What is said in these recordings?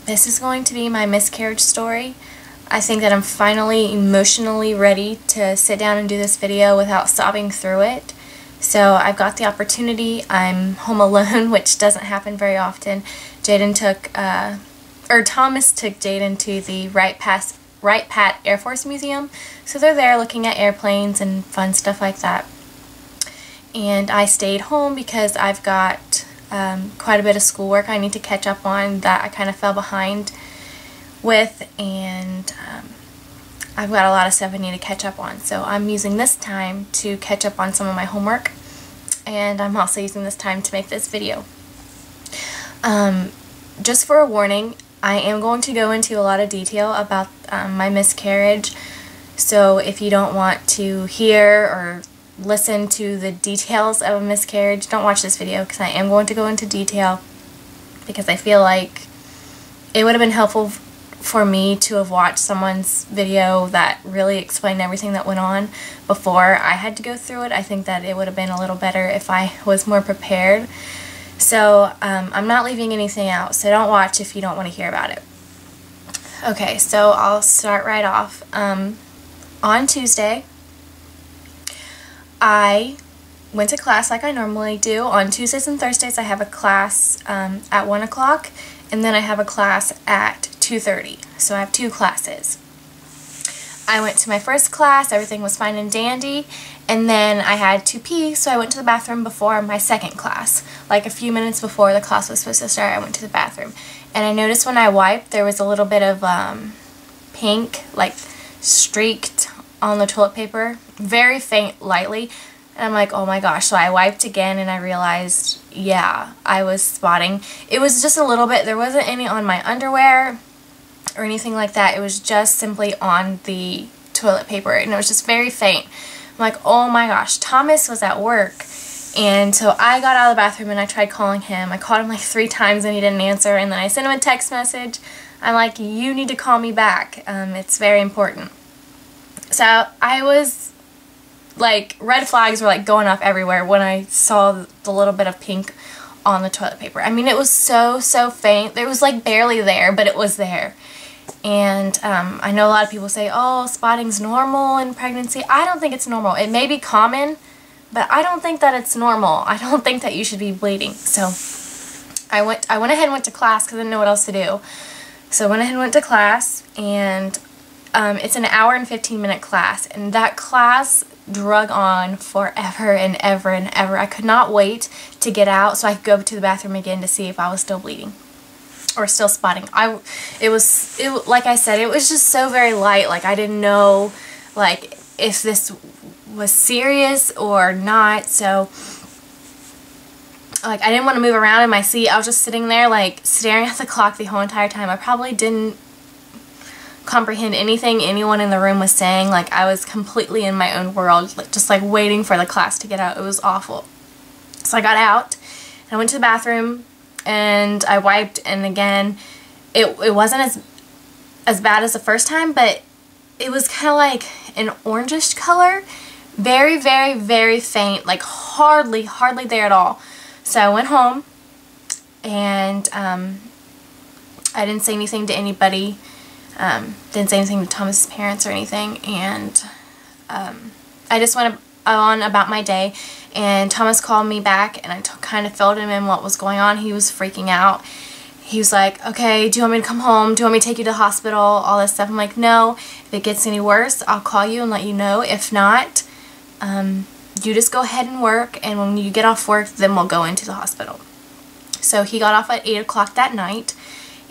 This is going to be my miscarriage story. I think that I'm finally emotionally ready to sit down and do this video without sobbing through it. So I've got the opportunity. I'm home alone, which doesn't happen very often. Thomas took Jaden to the Wright Pat Air Force Museum. So they're there looking at airplanes and fun stuff like that. And I stayed home because I've got quite a bit of schoolwork I need to catch up on that I kind of fell behind with, and I've got a lot of stuff I need to catch up on. So I'm using this time to catch up on some of my homework, and I'm also using this time to make this video. Just for a warning, I am going to go into a lot of detail about my miscarriage, so if you don't want to hear or listen to the details of a miscarriage, don't watch this video, because I am going to go into detail, because I feel like it would have been helpful for me to have watched someone's video that really explained everything that went on before I had to go through it. I think that it would have been a little better if I was more prepared. So I'm not leaving anything out, so don't watch if you don't want to hear about it. Okay, so I'll start right off. On Tuesday, I went to class like I normally do. On Tuesdays and Thursdays I have a class at 1 o'clock, and then I have a class at 2:30. So I have two classes. I went to my first class, everything was fine and dandy, and then I had to pee, so I went to the bathroom before my second class. Like a few minutes before the class was supposed to start, I went to the bathroom. And I noticed when I wiped there was a little bit of pink, like streaked on the toilet paper, very faint, lightly, and I'm like, oh my gosh. So I wiped again and I realized, yeah, I was spotting. It was just a little bit. There wasn't any on my underwear or anything like that. It was just simply on the toilet paper, and it was just very faint. I'm like, oh my gosh. Thomas was at work, and so I got out of the bathroom and I tried calling him. I called him like 3 times and he didn't answer, and then I sent him a text message. I'm like, you need to call me back. It's very important. So I was like, red flags were like going off everywhere when I saw the little bit of pink on the toilet paper. I mean, it was so faint. It was like barely there, but it was there. And I know a lot of people say, oh, spotting's normal in pregnancy. I don't think it's normal. It may be common, but I don't think that it's normal. I don't think that you should be bleeding. So I went ahead and went to class because I didn't know what else to do. So I went ahead and went to class, and it's an hour and 15-minute class, and that class drug on forever and ever and ever. I could not wait to get out so I could go to the bathroom again to see if I was still bleeding or still spotting. It was like I said, it was just so very light. Like, I didn't know like if this was serious or not. So like, I didn't want to move around in my seat. I was just sitting there like staring at the clock the whole entire time. I probably didn't comprehend anything anyone in the room was saying. Like, I was completely in my own world, like, just like waiting for the class to get out. It was awful. So I got out and I went to the bathroom and I wiped, and again it wasn't as bad as the first time, but it was kind of like an orangish color, very faint, like hardly there at all. So I went home, and I didn't say anything to anybody. Didn't say anything to Thomas's parents or anything, and I just went on about my day. And Thomas called me back, and I kind of filled him in what was going on. He was freaking out. He was like, okay, do you want me to come home? Do you want me to take you to the hospital? All this stuff. I'm like, no. If it gets any worse, I'll call you and let you know. If not, you just go ahead and work, and when you get off work, then we'll go into the hospital. So he got off at 8 o'clock that night,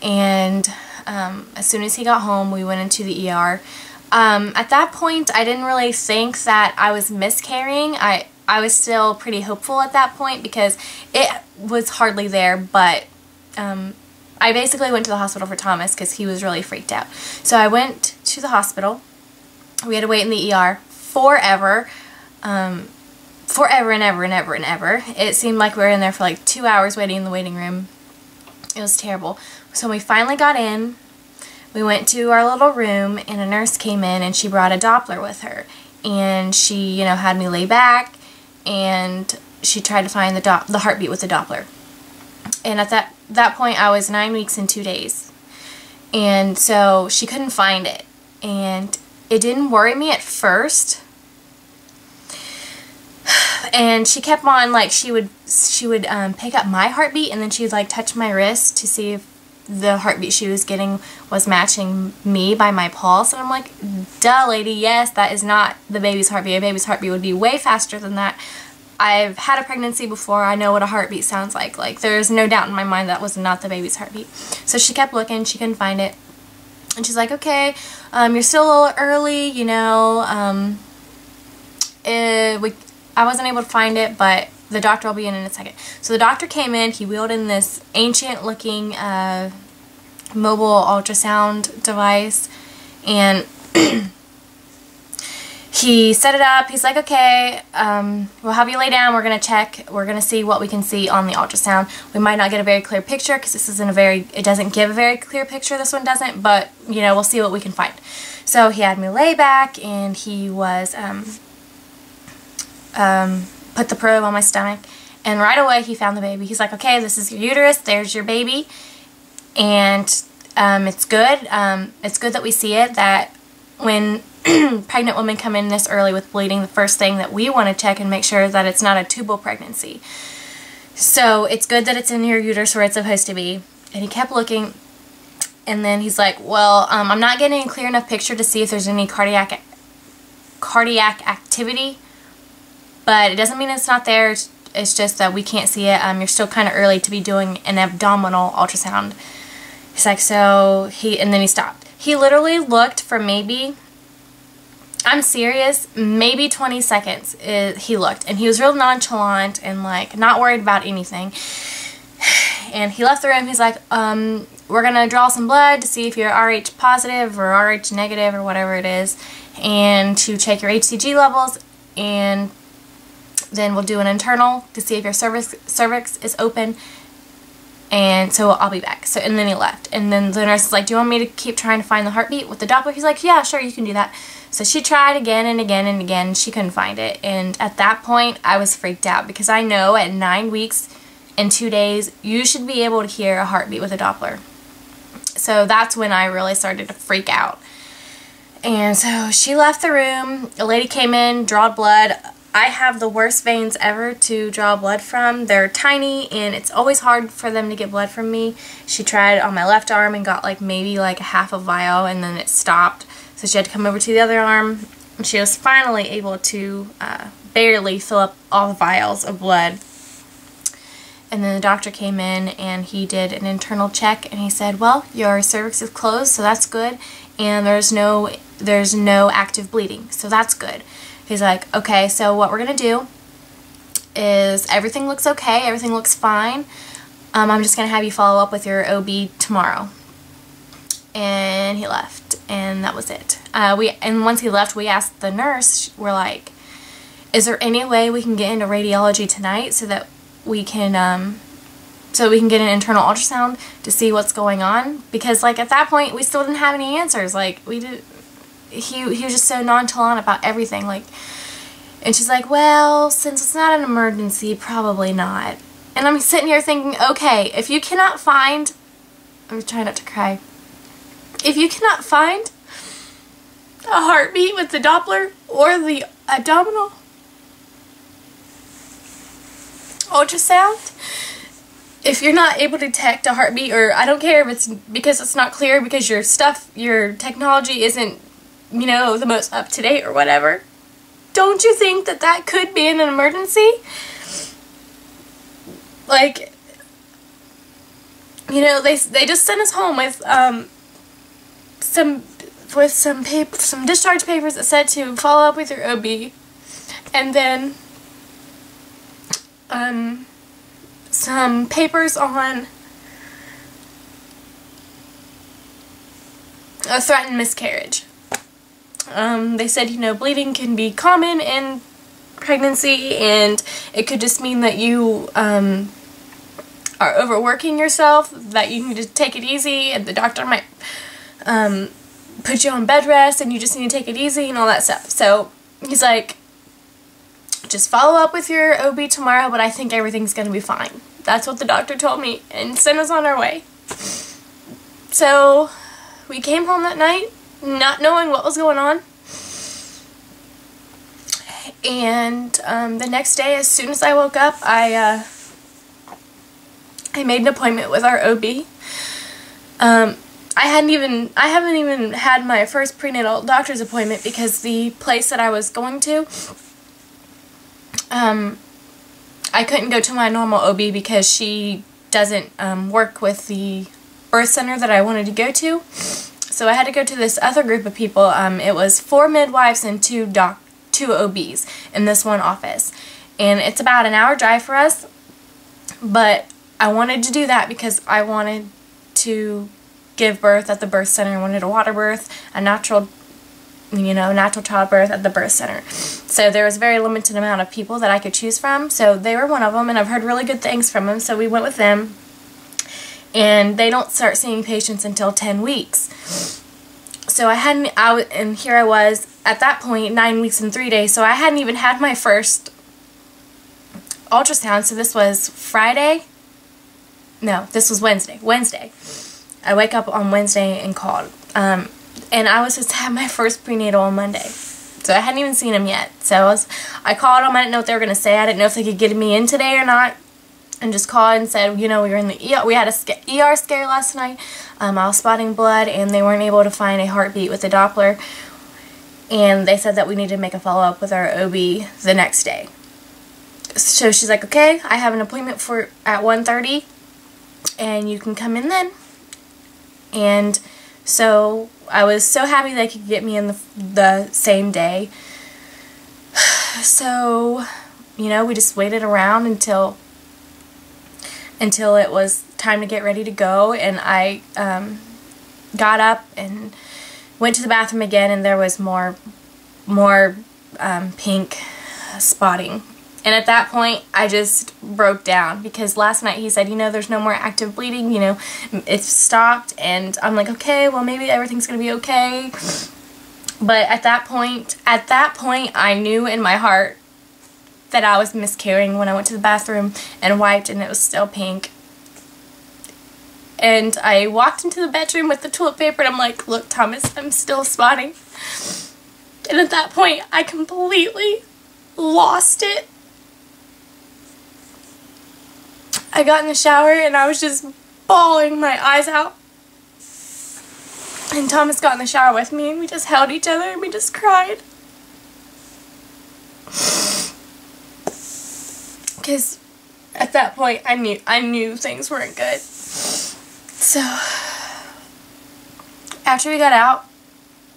and as soon as he got home, we went into the ER. At that point, I didn't really think that I was miscarrying. I was still pretty hopeful at that point because it was hardly there, but I basically went to the hospital for Thomas because he was really freaked out. So I went to the hospital. We had to wait in the ER forever. Forever and ever and ever and ever. It seemed like we were in there for like 2 hours waiting in the waiting room. It was terrible. So we finally got in. We went to our little room, and a nurse came in, and she brought a Doppler with her. And she, you know, had me lay back, and she tried to find the heartbeat with the Doppler. And at that point I was 9 weeks and 2 days. And so she couldn't find it. And it didn't worry me at first. And she kept on, like, she would pick up my heartbeat, and then she would, like, touch my wrist to see if the heartbeat she was getting was matching me by my pulse. And I'm like, duh, lady, yes, that is not the baby's heartbeat. A baby's heartbeat would be way faster than that. I've had a pregnancy before. I know what a heartbeat sounds like. Like, there's no doubt in my mind that was not the baby's heartbeat. So she kept looking. She couldn't find it. And she's like, okay, you're still a little early, you know. I wasn't able to find it, but the doctor will be in a second. So the doctor came in. He wheeled in this ancient-looking mobile ultrasound device, and he set it up. He's like, okay, we'll have you lay down. We're going to check. We're going to see what we can see on the ultrasound. We might not get a very clear picture because this isn't it doesn't give a very clear picture. This one doesn't, but, you know, we'll see what we can find. So he had me lay back, and he was, put the probe on my stomach, and right away he found the baby. He's like, okay, this is your uterus. There's your baby, and it's good. It's good that we see it, that when pregnant women come in this early with bleeding, the first thing that we want to check and make sure that it's not a tubal pregnancy. So it's good that it's in your uterus where it's supposed to be. And he kept looking, and then he's like, well, I'm not getting a clear enough picture to see if there's any cardiac activity, but it doesn't mean it's not there. It's just that we can't see it. You're still kind of early to be doing an abdominal ultrasound. He's like, so and then he stopped. He literally looked for maybe, I'm serious, maybe 20 seconds. He looked, and he was real nonchalant and, like, not worried about anything. And he left the room. He's like, we're going to draw some blood to see if you're Rh positive or Rh negative or whatever it is, and to check your HCG levels, and then we'll do an internal to see if your cervix is open. And so I'll be back. So, and then he left. And then the nurse is like, do you want me to keep trying to find the heartbeat with the Doppler? He's like, yeah, sure, you can do that. So she tried again and again and again. She couldn't find it. And at that point, I was freaked out, because I know at 9 weeks and 2 days, you should be able to hear a heartbeat with a Doppler. So that's when I really started to freak out. And so she left the room. A lady came in, drawed blood. I have the worst veins ever to draw blood from. They're tiny, and it's always hard for them to get blood from me. She tried on my left arm and got like maybe like a half a vial, and then it stopped. So she had to come over to the other arm, and she was finally able to barely fill up all the vials of blood. And then the doctor came in, and he did an internal check, and he said, well, your cervix is closed, so that's good, and there's no active bleeding, so that's good. He's like, okay, so what we're going to do is everything looks okay, everything looks fine. I'm just going to have you follow up with your OB tomorrow. And he left, and that was it. And once he left, we asked the nurse, we're like, is there any way we can get into radiology tonight so that we can get an internal ultrasound to see what's going on? Because, like, at that point, we still didn't have any answers. Like, he was just so nonchalant about everything, like, and she's like, well, since it's not an emergency, probably not. And I'm sitting here thinking, okay, if you cannot find, I'm trying not to cry, if you cannot find a heartbeat with the Doppler or the abdominal ultrasound, if you're not able to detect a heartbeat, or I don't care if it's because it's not clear because your technology isn't, you know, the most up-to-date or whatever, don't you think that that could be an emergency? Like, you know, they just sent us home with some discharge papers that said to follow up with your OB, and then some papers on a threatened miscarriage. They said, you know, bleeding can be common in pregnancy, and it could just mean that you are overworking yourself, that you need to take it easy, and the doctor might put you on bed rest, and you just need to take it easy and all that stuff. So he's like, just follow up with your OB tomorrow, but I think everything's going to be fine. That's what the doctor told me, and sent us on our way. So we came home that night, not knowing what was going on. And the next day, as soon as I woke up, I made an appointment with our OB. I haven't even had my first prenatal doctor's appointment because the place that I was going to, I couldn't go to my normal OB because she doesn't work with the birth center that I wanted to go to. So I had to go to this other group of people. It was 4 midwives and 2 OBs in this one office. And it's about an hour drive for us, but I wanted to do that because I wanted to give birth at the birth center. I wanted a water birth, a natural childbirth at the birth center. So there was a very limited amount of people that I could choose from. So they were one of them, and I've heard really good things from them. So we went with them, and they don't start seeing patients until 10 weeks. So and here I was at that point 9 weeks and 3 days. So I hadn't even had my first ultrasound. So this was Friday. No, this was Wednesday. I wake up on Wednesday and called. And I was supposed to have my first prenatal on Monday. So I hadn't even seen him yet. So I called them. I didn't know what they were going to say. I didn't know if they could get me in today or not. And just called and said, we were in the ER. We had a ER scare last night. I was spotting blood, and they weren't able to find a heartbeat with the Doppler. And they said that we needed to make a follow-up with our OB the next day. So she's like, okay, I have an appointment at 1:30, and you can come in then. And so I was so happy they could get me in the same day. So, we just waited around until it was time to get ready to go, and I got up and went to the bathroom again, and there was more pink spotting. And at that point, I just broke down because last night he said, there's no more active bleeding, it's stopped, and I'm like, okay, well, maybe everything's going to be okay. But at that point, I knew in my heart that I was miscarrying when I went to the bathroom and wiped, and it was still pink. And I walked into the bedroom with the toilet paper, and I'm like, look, Thomas, I'm still spotting. And at that point, I completely lost it. I got in the shower, and I was just bawling my eyes out. And Thomas got in the shower with me, and we just held each other, and we just cried. Because at that point, I knew things weren't good. So, after we got out,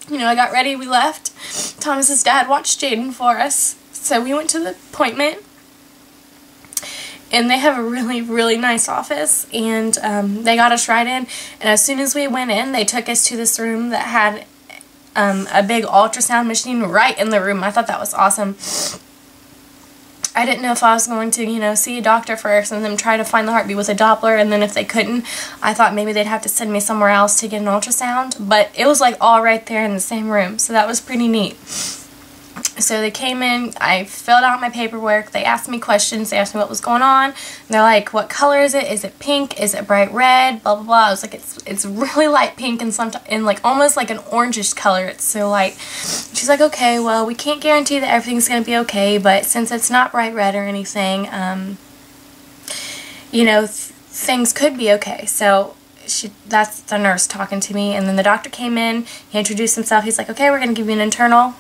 I got ready, we left. Thomas's dad watched Jaden for us. So we went to the appointment. And they have a really, really nice office, and they got us right in. And as soon as we went in, they took us to this room that had a big ultrasound machine right in the room. I thought that was awesome. I didn't know if I was going to, see a doctor first and then try to find the heartbeat with a Doppler, and then if they couldn't, I thought maybe they'd have to send me somewhere else to get an ultrasound. But it was like all right there in the same room, so that was pretty neat. So they came in, I filled out my paperwork, they asked me questions, they asked me what was going on, and they're like, what color is it? Is it pink? Is it bright red? Blah, blah, blah. I was like, it's really light pink and like almost like an orangish color. It's so light. She's like, okay, well, we can't guarantee that everything's going to be okay, but since it's not bright red or anything, things could be okay. So that's the nurse talking to me, and then the doctor came in, he introduced himself, he's like, okay, we're going to give you an internal.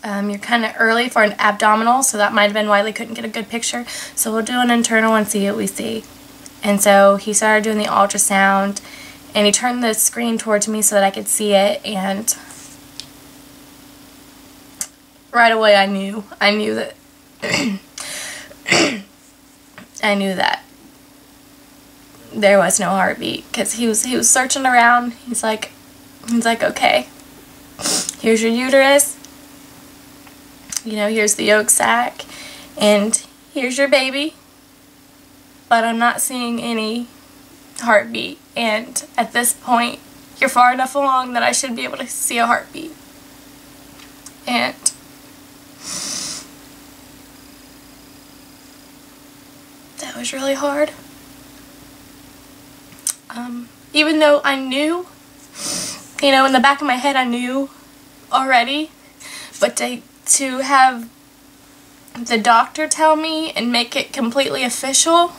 You're kind of early for an abdominal, so that might have been why they couldn't get a good picture. So we'll do an internal and see what we see. And so he started doing the ultrasound, and he turned the screen towards me so that I could see it, and right away I knew that I knew that there was no heartbeat, because he was searching around. He's like, okay, here's your uterus. Here's the yolk sac, and here's your baby, but I'm not seeing any heartbeat, and at this point, you're far enough along that I should be able to see a heartbeat. And That was really hard. Even though I knew, you know, in the back of my head I knew already, but to have the doctor tell me and make it completely official,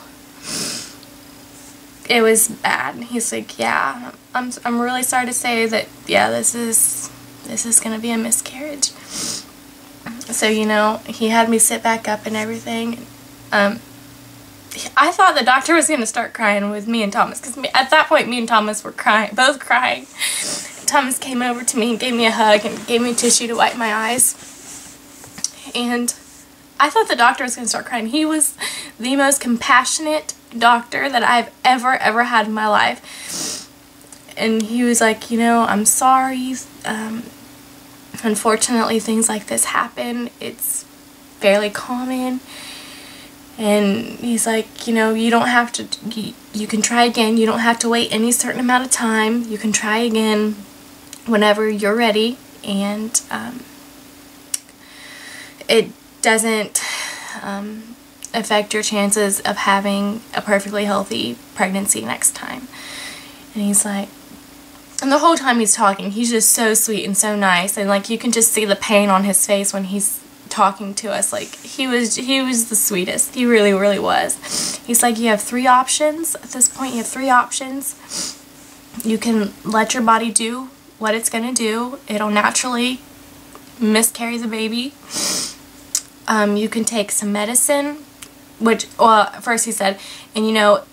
it was bad. He's like, yeah, I'm really sorry to say that, yeah, this is gonna be a miscarriage. So, you know, he had me sit back up and everything. I thought the doctor was gonna start crying with me and Thomas, because at that point me and Thomas were crying, both crying. Thomas came over to me and gave me a hug and gave me tissue to wipe my eyes. And I thought the doctor was going to start crying. He was the most compassionate doctor that I've ever had in my life. And he was like, you know, I'm sorry. Unfortunately, things like this happen. It's fairly common. And he's like, you know, you don't have to, you can try again. You don't have to wait any certain amount of time. You can try again whenever you're ready. And it doesn't affect your chances of having a perfectly healthy pregnancy next time. And he's like, and the whole time he's talking, he's just so sweet and so nice, and like you can just see the pain on his face when he's talking to us. Like he was the sweetest. He really was. He's like, you have 3 options at this point. You have 3 options. You can let your body do what it's gonna do. It'll naturally miscarry the baby. You can take some medicine, which, well, first he said, and you know,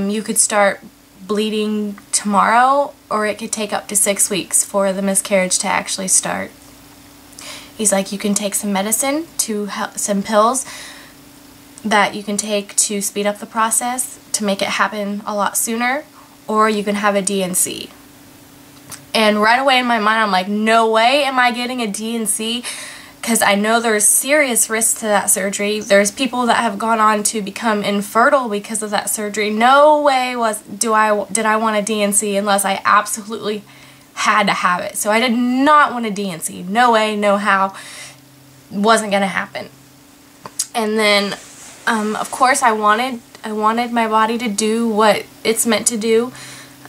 you could start bleeding tomorrow, or it could take up to 6 weeks for the miscarriage to actually start. He's like, you can take some medicine, some pills that you can take to speed up the process to make it happen a lot sooner, or you can have a D&C. And right away in my mind, I'm like, no way am I getting a D&C, because I know there's serious risks to that surgery. There's people that have gone on to become infertile because of that surgery. No way did I want a D&C unless I absolutely had to have it. So I did not want a D&C. No way, no how. Wasn't gonna happen. And then, of course, I wanted my body to do what it's meant to do.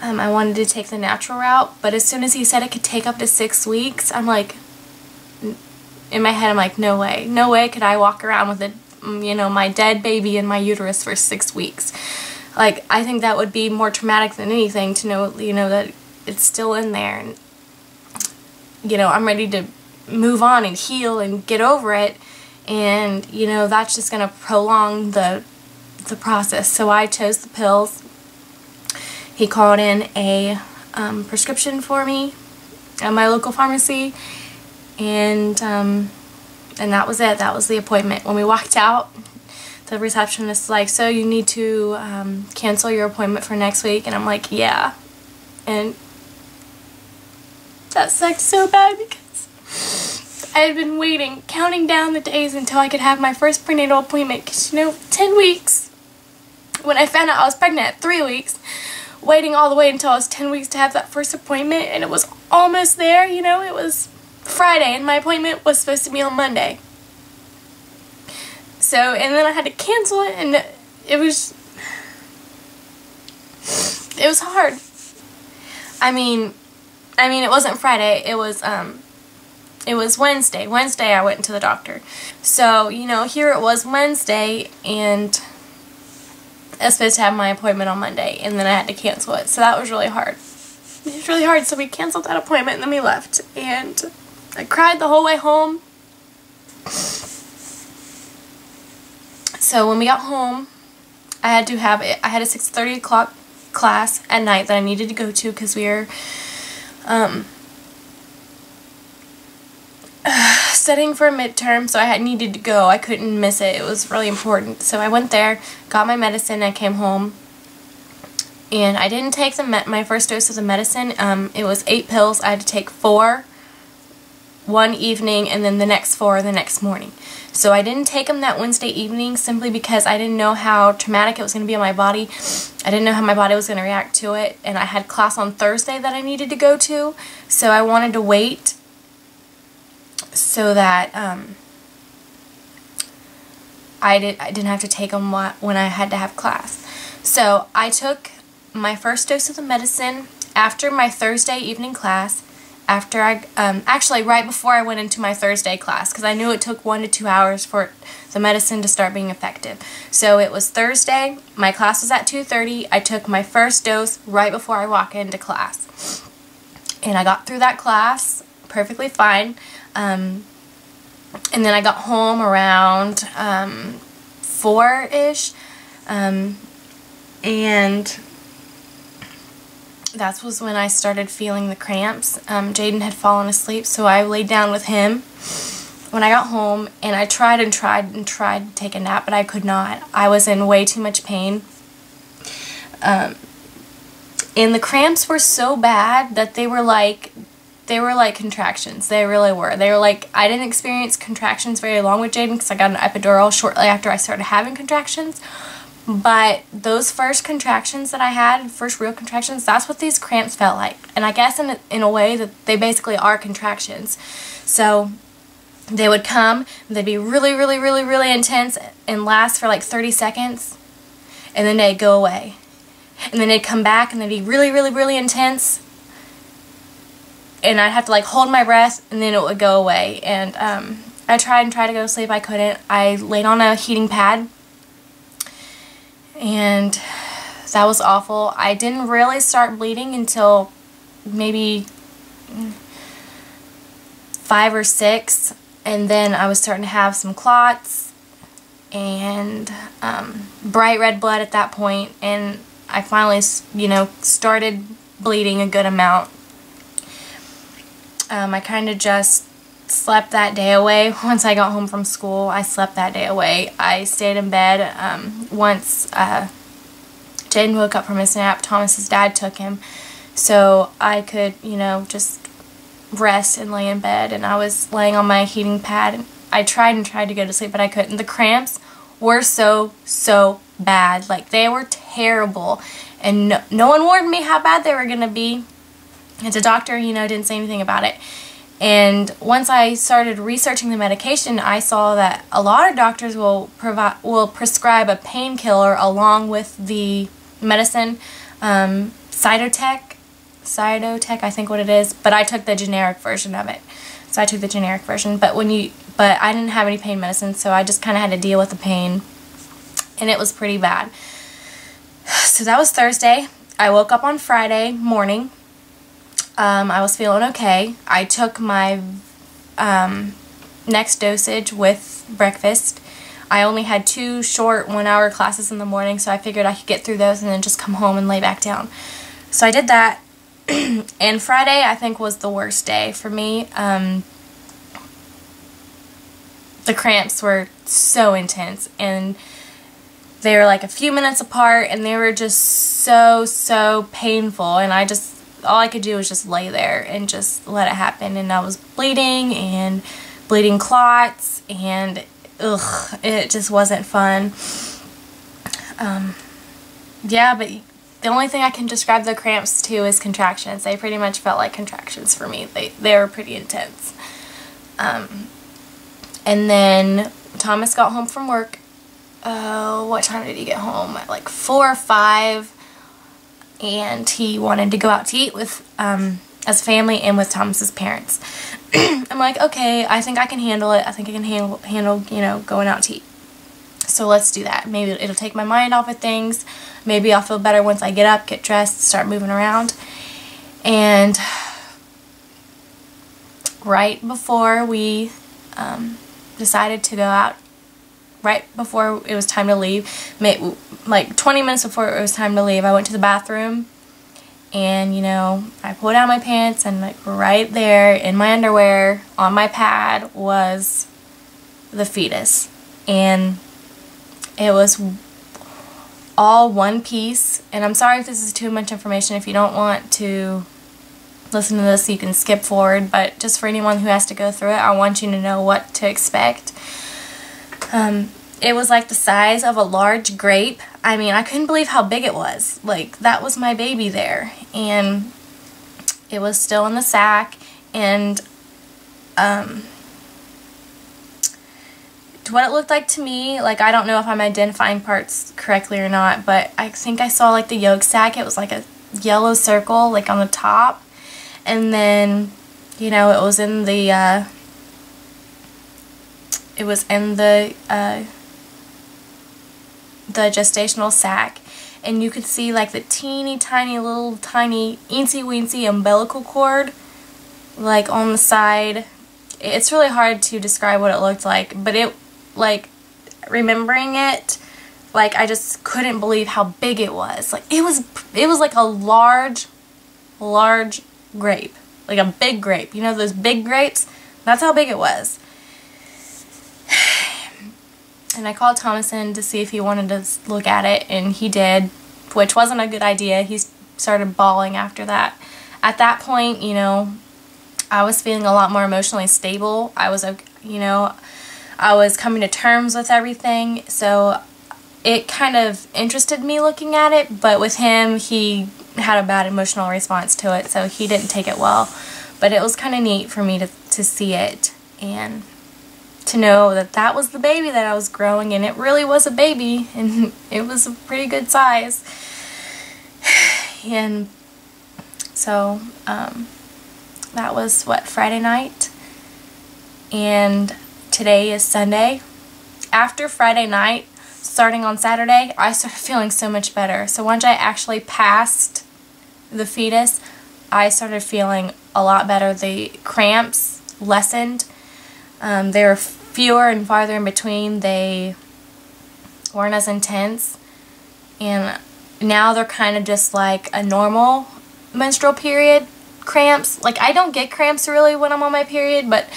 I wanted to take the natural route, but as soon as he said it could take up to 6 weeks, I'm like, in my head, I'm like, no way could I walk around with you know, my dead baby in my uterus for 6 weeks. Like, I think that would be more traumatic than anything to know, you know, that it's still in there, and, you know, I'm ready to move on and heal and get over it, and, you know, that's just going to prolong the process. So I chose the pills. He called in a prescription for me at my local pharmacy, and that was it. That was the appointment. When we walked out, the receptionist was like, so you need to cancel your appointment for next week, and I'm like, yeah. And that sucked so bad because I had been waiting, counting down the days until I could have my first prenatal appointment, because, you know, 10 weeks, when I found out I was pregnant at 3 weeks, waiting all the way until I was 10 weeks to have that first appointment, and it was almost there, you know. It was Friday and my appointment was supposed to be on Monday. So, and then I had to cancel it, and it was hard. I mean it wasn't Friday, it was Wednesday. Wednesday I went to the doctor. So, you know, here it was Wednesday, and I was supposed to have my appointment on Monday, and then I had to cancel it. So that was really hard. It was really hard, so we canceled that appointment, and then we left. And I cried the whole way home. So when we got home, I had a 6:30 o'clock class at night that I needed to go to because we were studying for a midterm, so I needed to go. I couldn't miss it. It was really important. So I went there, got my medicine, I came home, and I didn't take my first dose of the medicine. It was 8 pills. I had to take 4 one evening, and then the next 4 the next morning. So I didn't take them that Wednesday evening simply because I didn't know how traumatic it was going to be on my body. I didn't know how my body was going to react to it, and I had class on Thursday that I needed to go to, so I wanted to wait so that I didn't have to take them when I had to have class. So I took my first dose of the medicine after my Thursday evening class, after I, actually right before I went into my Thursday class, because I knew it took 1 to 2 hours for the medicine to start being effective. So it was Thursday, my class was at 2:30, I took my first dose right before I walk into class. And I got through that class perfectly fine. And then I got home around 4-ish, and that was when I started feeling the cramps. Jaden had fallen asleep, so I laid down with him when I got home, and I tried to take a nap, but I could not. I was in way too much pain. And the cramps were so bad that they were like contractions. They really were. They were like, I didn't experience contractions very long with Jaden because I got an epidural shortly after I started having contractions. But those first contractions that I had, first real contractions, that's what these cramps felt like. And I guess in a way that they basically are contractions. So they would come, they'd be really, really, really, really intense and last for like 30 seconds. And then they'd go away. And then they'd come back and they'd be really, really, really intense. And I'd have to like hold my breath and then it would go away. And I tried to go to sleep. I couldn't. I laid on a heating pad. And that was awful. I didn't really start bleeding until maybe 5 or 6, and then I was starting to have some clots and bright red blood at that point, and I finally, started bleeding a good amount. I kind of just slept that day away. Once I got home from school, I slept that day away. I stayed in bed. Once Jaden woke up from his nap, Thomas's dad took him, so I could, just rest and lay in bed, and I was laying on my heating pad. And I tried to go to sleep, but I couldn't. The cramps were so bad. Like, they were terrible, and no one warned me how bad they were going to be. And the doctor, didn't say anything about it. And once I started researching the medication, I saw that a lot of doctors will prescribe a painkiller along with the medicine, Cytotec, I think what it is. But I took the generic version of it, so I took the generic version. But I didn't have any pain medicine, so I just kind of had to deal with the pain, and it was pretty bad. So that was Thursday. I woke up on Friday morning. I was feeling okay. I took my next dosage with breakfast. I only had 2 short 1-hour classes in the morning, so I figured I could get through those and then just come home and lay back down. So I did that. And Friday, I think, was the worst day for me. The cramps were so intense, and they were like a few minutes apart, and they were just so painful, and all I could do was just lay there and just let it happen. And I was bleeding and bleeding clots, and it just wasn't fun. Yeah, but the only thing I can describe the cramps to is contractions. They pretty much felt like contractions for me. They were pretty intense. And then Thomas got home from work. What time did he get home? At like 4 or 5. And he wanted to go out to eat with as a family and with Thomas's parents. I'm like, okay, I think I can handle it. I think I can handle going out to eat. So let's do that. Maybe it'll take my mind off of things. Maybe I'll feel better once I get up, get dressed, start moving around. And right before we decided to go out, right before it was time to leave, like 20 minutes before it was time to leave, I went to the bathroom, and I pulled out my pants, and like right there in my underwear on my pad was the fetus, and it was all one piece. And I'm sorry if this is too much information. If you don't want to listen to this, you can skip forward, but just for anyone who has to go through it, I want you to know what to expect. It was like the size of a large grape. I mean, I couldn't believe how big it was. Like, that was my baby there. And it was still in the sack. And what it looked like to me, like, I don't know if I'm identifying parts correctly or not, but I think I saw like the yolk sac. It was like a yellow circle like on the top, and then, you know, it was in the gestational sac, and you could see like the teeny tiny little tiny eensy weensy umbilical cord like on the side. It's really hard to describe what it looked like, but it, like, remembering it, like, I just couldn't believe how big it was. Like, it was like a large grape, like a big grape. You know those big grapes? That's how big it was. And I called Thomason to see if he wanted to look at it, and he did, which wasn't a good idea. He started bawling after that. At that point, you know, I was feeling a lot more emotionally stable. I was, you know, I was coming to terms with everything, so it kind of interested me looking at it, but with him, he had a bad emotional response to it, so he didn't take it well. But it was kind of neat for me to see it, and to know that that was the baby that I was growing, and it really was a baby, and it was a pretty good size. And so that was what, Friday night, and today is Sunday. After Friday night, starting on Saturday, I started feeling so much better. So once I actually passed the fetus, I started feeling a lot better. The cramps lessened. They were fewer and farther in between. They weren't as intense, and now they're kind of just like a normal menstrual period cramps. Like, I don't get cramps really when I'm on my period, but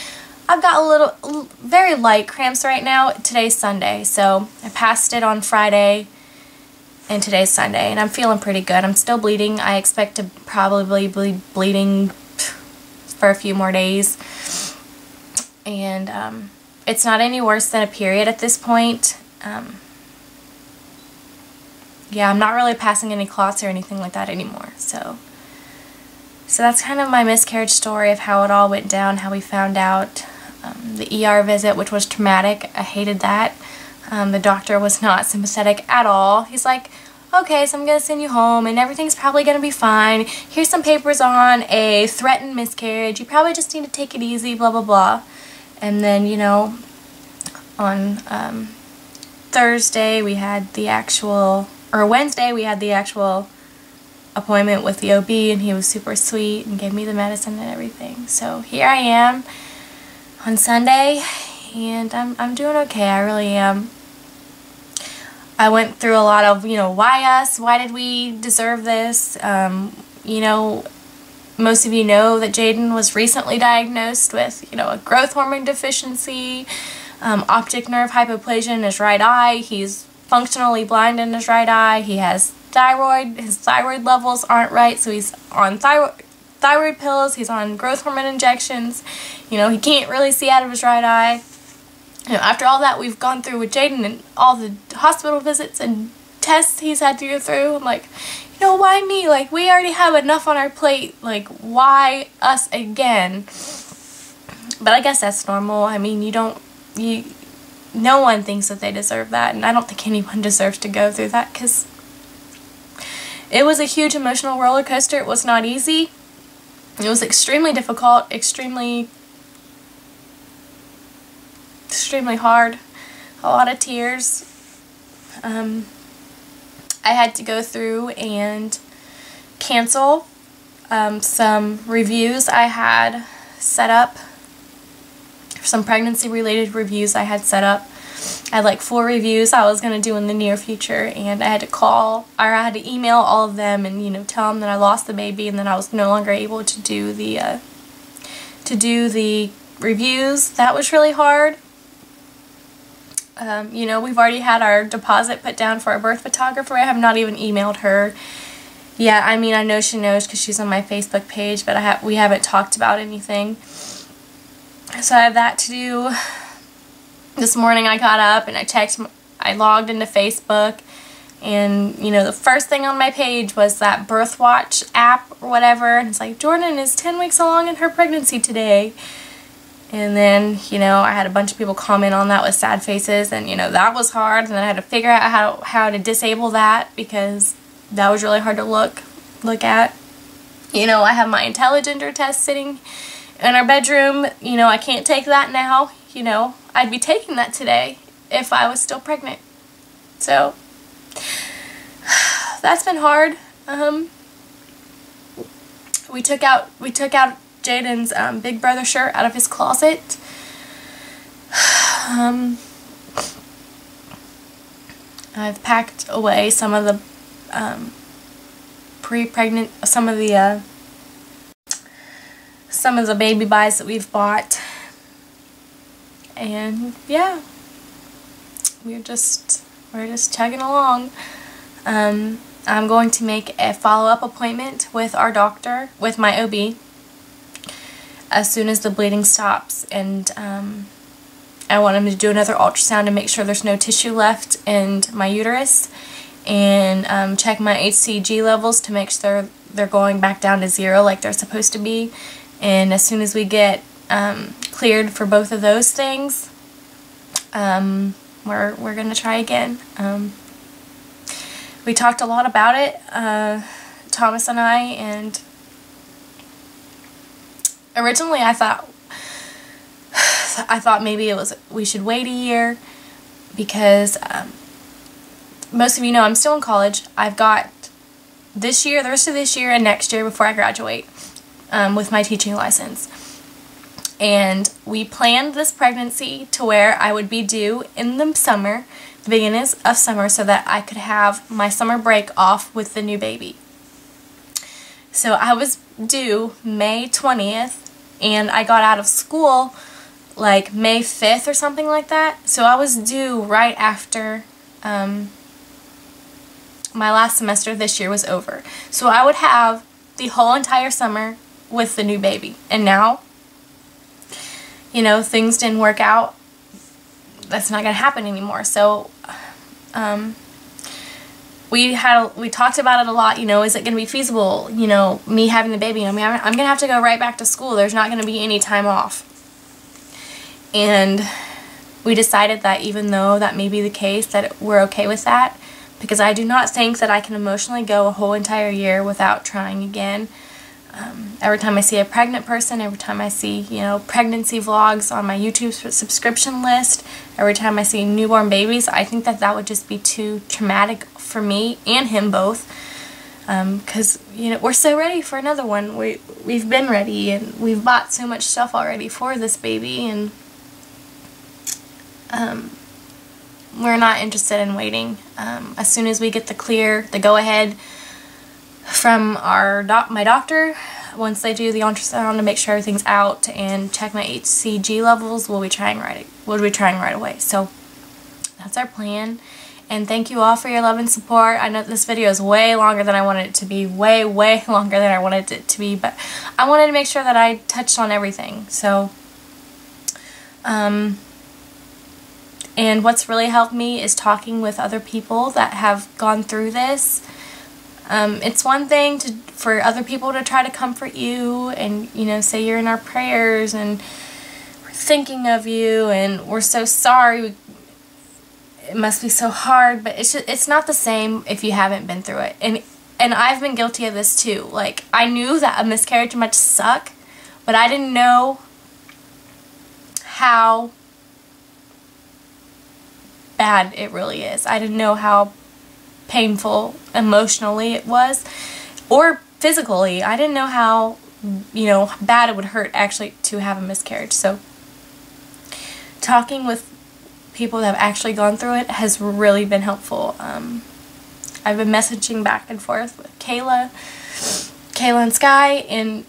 I've got a little, very light cramps right now. Today's Sunday, so I passed it on Friday, and today's Sunday, and I'm feeling pretty good. I'm still bleeding. I expect to probably be bleeding for a few more days. And it's not any worse than a period at this point. Yeah, I'm not really passing any clots or anything like that anymore. So that's kind of my miscarriage story of how it all went down, how we found out. The ER visit, which was traumatic. I hated that. The doctor was not sympathetic at all. He's like, okay, so I'm going to send you home and everything's probably going to be fine. Here's some papers on a threatened miscarriage. You probably just need to take it easy, blah, blah, blah. And then, you know, on Thursday we had the actual, or Wednesday we had the actual appointment with the OB, and he was super sweet and gave me the medicine and everything. So here I am on Sunday, and I'm doing okay. I really am. I went through a lot of, you know, why us? Why did we deserve this? You know, most of you know that Jaden was recently diagnosed with, you know, a growth hormone deficiency, optic nerve hypoplasia in his right eye. He's functionally blind in his right eye. He has thyroid. His thyroid levels aren't right, so he's on thyroid pills. He's on growth hormone injections. You know, he can't really see out of his right eye. You know, after all that we've gone through with Jaden and all the hospital visits and tests he's had to go through, I'm like, you know, why me? Like, we already have enough on our plate. Like, why us again? But I guess that's normal. I mean, no one thinks that they deserve that, and I don't think anyone deserves to go through that, because it was a huge emotional roller coaster. It was not easy. It was extremely difficult, extremely hard, a lot of tears. I had to go through and cancel some reviews I had set up, some pregnancy related reviews I had set up. I had like 4 reviews I was going to do in the near future, and I had to call, or I had to email all of them and, you know, tell them that I lost the baby and then I was no longer able to do the reviews. That was really hard. You know, we've already had our deposit put down for our birth photographer. I have not even emailed her. Yeah, I mean, I know she knows because she's on my Facebook page, but we haven't talked about anything. So I have that to do. This morning I got up and I logged into Facebook, and, you know, the first thing on my page was that Birth Watch app or whatever, and it's like, Jordan is 10 weeks along in her pregnancy today. And then, you know, I had a bunch of people comment on that with sad faces, and, you know, that was hard. And then I had to figure out how to disable that, because that was really hard to look at. You know, I have my Intelligender test sitting in our bedroom. You know, I can't take that now. You know, I'd be taking that today if I was still pregnant. So, that's been hard. We took out Jaden's Big Brother shirt out of his closet. I've packed away some of the some of the baby buys that we've bought, and yeah, we're just chugging along. I'm going to make a follow-up appointment with our doctor, with my OB, as soon as the bleeding stops, and I want him to do another ultrasound to make sure there's no tissue left in my uterus, and check my HCG levels to make sure they're going back down to 0 like they're supposed to be. And as soon as we get cleared for both of those things, we're gonna try again. We talked a lot about it, Thomas and I, and originally I thought maybe we should wait a year, because most of you know I'm still in college. I've got this year, the rest of this year, and next year before I graduate with my teaching license. And we planned this pregnancy to where I would be due in the summer, the beginning of summer, so that I could have my summer break off with the new baby. So I was due May 20th, and I got out of school like May 5th or something like that. So I was due right after my last semester this year was over. So I would have the whole entire summer with the new baby. And now, you know, things didn't work out. That's not going to happen anymore. So we talked about it a lot. You know, is it going to be feasible, you know, me having the baby? I mean, I'm going to have to go right back to school. There's not going to be any time off. And we decided that even though that may be the case, that we're okay with that, because I do not think that I can emotionally go a whole entire year without trying again. Every time I see a pregnant person, every time I see, you know, pregnancy vlogs on my YouTube subscription list, every time I see newborn babies, I think that that would just be too traumatic for me and him both. Because, you know, we're so ready for another one. We've been ready, and we've bought so much stuff already for this baby, and we're not interested in waiting. As soon as we get the go-ahead from my doctor, once they do the ultrasound to make sure everything's out and check my HCG levels, we'll be trying right away. So that's our plan. And thank you all for your love and support. I know this video is way longer than I wanted it to be, way longer than I wanted it to be, but I wanted to make sure that I touched on everything. So and what's really helped me is talking with other people that have gone through this. It's one thing for other people to try to comfort you and, you know, say you're in our prayers and we're thinking of you and we're so sorry. It must be so hard, but it's not the same if you haven't been through it. And I've been guilty of this too. Like, I knew that a miscarriage must suck, but I didn't know how bad it really is. I didn't know how painful emotionally it was, or physically. I didn't know how, you know, bad it would hurt actually to have a miscarriage. So talking with people that have actually gone through it has really been helpful. I've been messaging back and forth with Kayla and Sky, and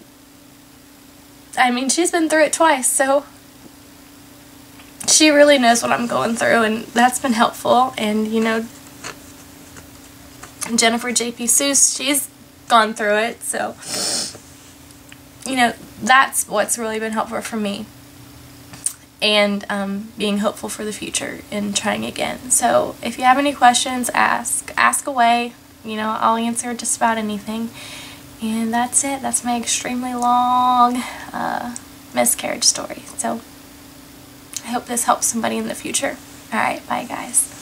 I mean, she's been through it twice, so she really knows what I'm going through, and that's been helpful. And, you know, Jennifer J.P. Seuss, she's gone through it, so, you know, that's what's really been helpful for me. And being hopeful for the future and trying again. So if you have any questions, ask away. You know, I'll answer just about anything. And that's it. That's my extremely long miscarriage story. So I hope this helps somebody in the future. Alright, bye guys.